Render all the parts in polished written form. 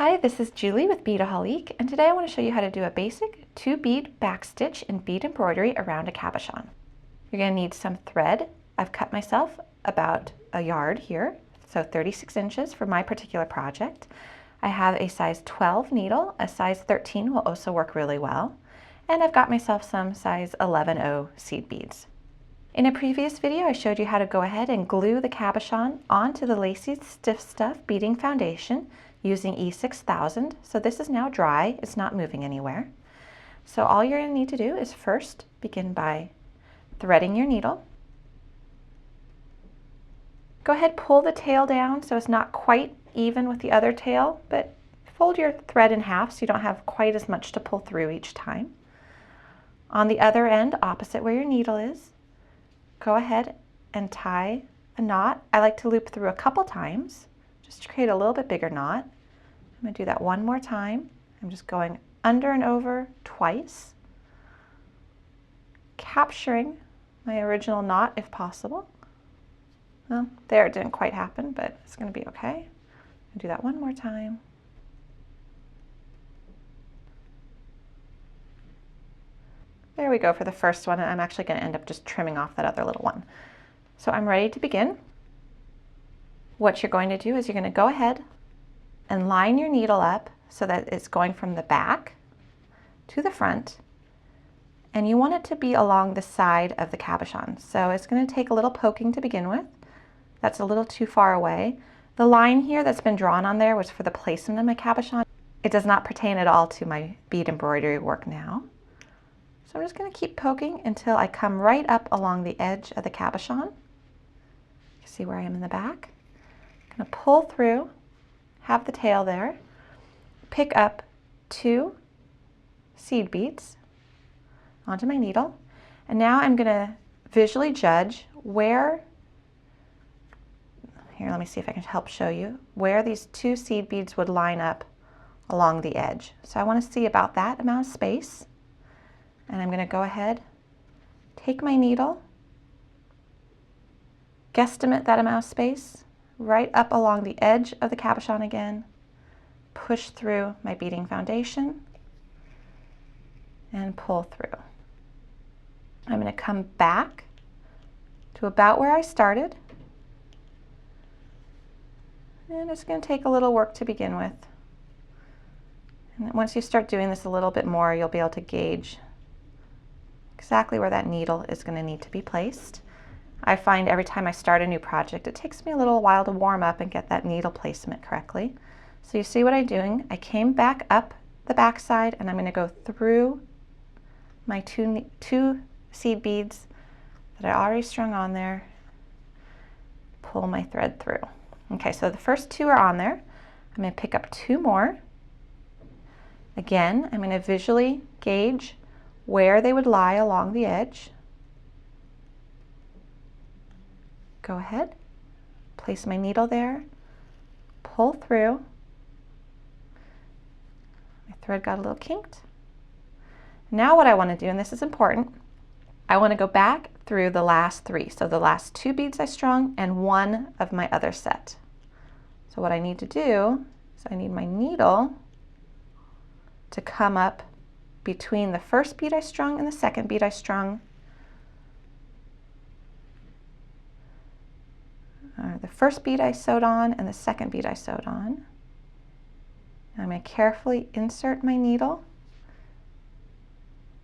Hi, this is Julie with Beadaholique, and today I want to show you how to do a basic 2-bead backstitch in bead embroidery around a cabochon. You're going to need some thread. I've cut myself about a yard here, so 36 inches for my particular project. I have a size 12 needle, a size 13 will also work really well, and I've got myself some size 11/0 seed beads. In a previous video, I showed you how to go ahead and glue the cabochon onto the Lacy Stiff Stuff beading foundation using E6000. So this is now dry, it's not moving anywhere. So all you're going to need to do is first begin by threading your needle. Go ahead, pull the tail down so it's not quite even with the other tail, but fold your thread in half so you don't have quite as much to pull through each time. On the other end, opposite where your needle is, go ahead and tie a knot. I like to loop through a couple times just to create a little bit bigger knot. I'm going to do that one more time. I'm just going under and over twice, capturing my original knot if possible. Well, there it didn't quite happen, but it's going to be okay. I'll do that one more time. There we go for the first one, and I'm actually going to end up just trimming off that other little one. So I'm ready to begin. What you're going to do is you're going to go ahead and line your needle up so that it's going from the back to the front, and you want it to be along the side of the cabochon. So it's going to take a little poking to begin with. That's a little too far away. The line here that's been drawn on there was for the placement of my cabochon. It does not pertain at all to my bead embroidery work now. So I'm just going to keep poking until I come right up along the edge of the cabochon. You see where I am in the back? I'm going to pull through, have the tail there, pick up 2 seed beads onto my needle, and now I'm going to visually judge where, here let me see if I can help show you, where these 2 seed beads would line up along the edge. So I want to see about that amount of space. And I'm going to go ahead, take my needle, guesstimate that amount of space, right up along the edge of the cabochon again, push through my beading foundation, and pull through. I'm going to come back to about where I started, and it's going to take a little work to begin with. And once you start doing this a little bit more, you'll be able to gauge exactly where that needle is going to need to be placed. I find every time I start a new project, it takes me a little while to warm up and get that needle placement correctly. So you see what I'm doing? I came back up the back side, and I'm going to go through my two seed beads that I already strung on there, pull my thread through. Okay, so the first 2 are on there. I'm going to pick up 2 more. Again, I'm going to visually gauge where they would lie along the edge. Go ahead, place my needle there, pull through. My thread got a little kinked. Now what I want to do, and this is important, I want to go back through the last 3. So the last 2 beads I strung and 1 of my other set. So what I need to do is I need my needle to come up between the first bead I strung and the second bead I strung. The first bead I sewed on and the second bead I sewed on. I'm going to carefully insert my needle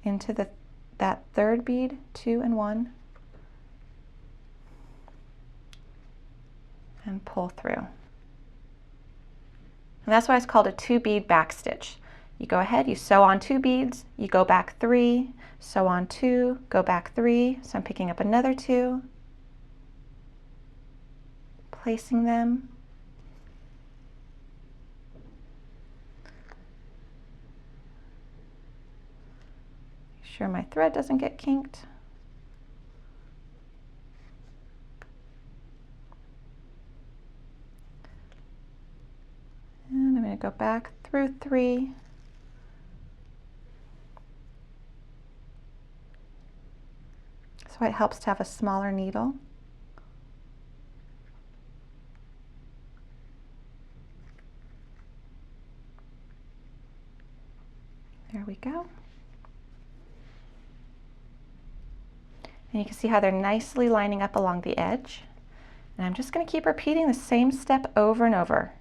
into that third bead, 2 and 1, and pull through. And that's why it's called a 2-bead backstitch. You go ahead, you sew on 2 beads, you go back 3, sew on 2, go back 3, so I'm picking up another 2, placing them, make sure my thread doesn't get kinked. And I'm going to go back through 3, so it helps to have a smaller needle. we go. And you can see how they're nicely lining up along the edge. And I'm just going to keep repeating the same step over and over.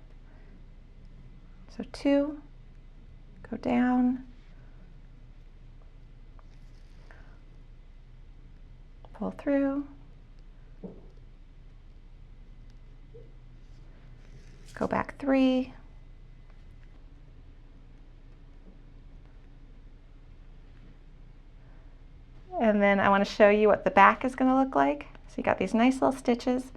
So 2, go down, pull through, go back 3, and then I want to show you what the back is going to look like. So you got these nice little stitches,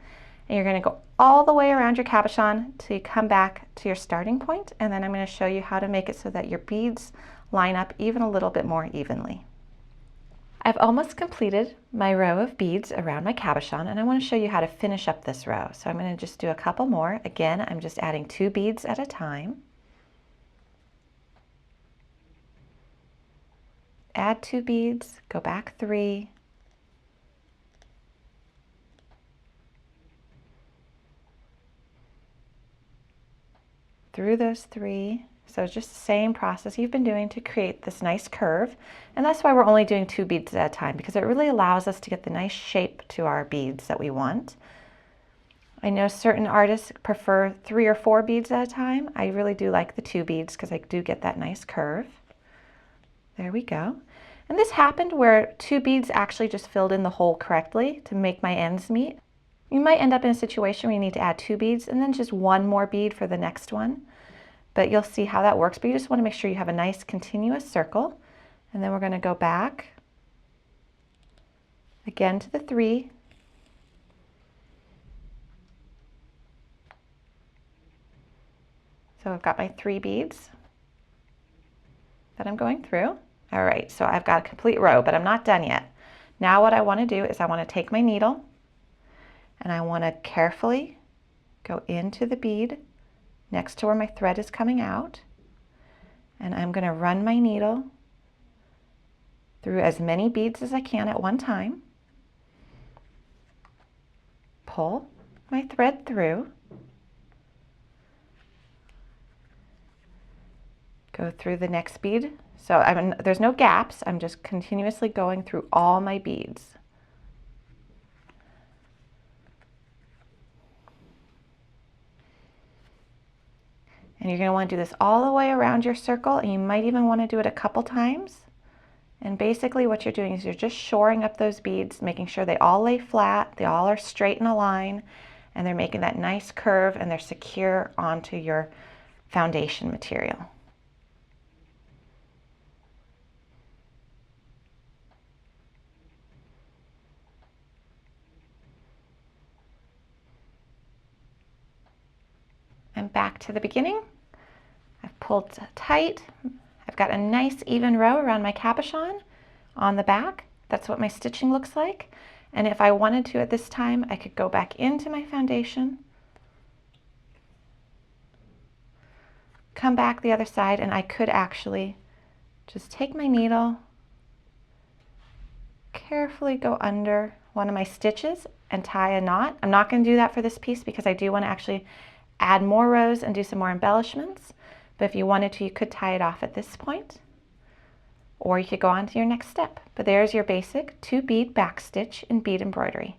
and you're going to go all the way around your cabochon till you come back to your starting point, and then I'm going to show you how to make it so that your beads line up even a little bit more evenly. I've almost completed my row of beads around my cabochon, and I want to show you how to finish up this row. So I'm going to just do a couple more. Again, I'm just adding 2 beads at a time. Add 2 beads, go back 3, through those 3. So it's just the same process you've been doing to create this nice curve. And that's why we're only doing 2 beads at a time, because it really allows us to get the nice shape to our beads that we want. I know certain artists prefer 3 or 4 beads at a time. I really do like the 2 beads because I do get that nice curve. There we go. And this happened where 2 beads actually just filled in the hole correctly to make my ends meet. You might end up in a situation where you need to add 2 beads and then just 1 more bead for the next one. But you'll see how that works. But you just want to make sure you have a nice continuous circle. And then we're going to go back again to the 3. So I've got my 3 beads that I'm going through. All right, so I've got a complete row, but I'm not done yet. Now what I want to do is I want to take my needle and I want to carefully go into the bead next to where my thread is coming out, and I'm going to run my needle through as many beads as I can at one time. Pull my thread through, go through the next bead. So there's no gaps, I'm just continuously going through all my beads. And you're going to want to do this all the way around your circle, and you might even want to do it a couple times. And basically what you're doing is you're just shoring up those beads, making sure they all lay flat, they all are straight in a line, and they're making that nice curve, and they're secure onto your foundation material. And back to the beginning. I've pulled tight. I've got a nice even row around my cabochon on the back. That's what my stitching looks like. And if I wanted to at this time, I could go back into my foundation, come back the other side, and I could actually just take my needle, carefully go under one of my stitches and tie a knot. I'm not going to do that for this piece because I do want to actually add more rows and do some more embellishments. But if you wanted to, you could tie it off at this point, or you could go on to your next step. But there's your basic 2 bead backstitch in bead embroidery.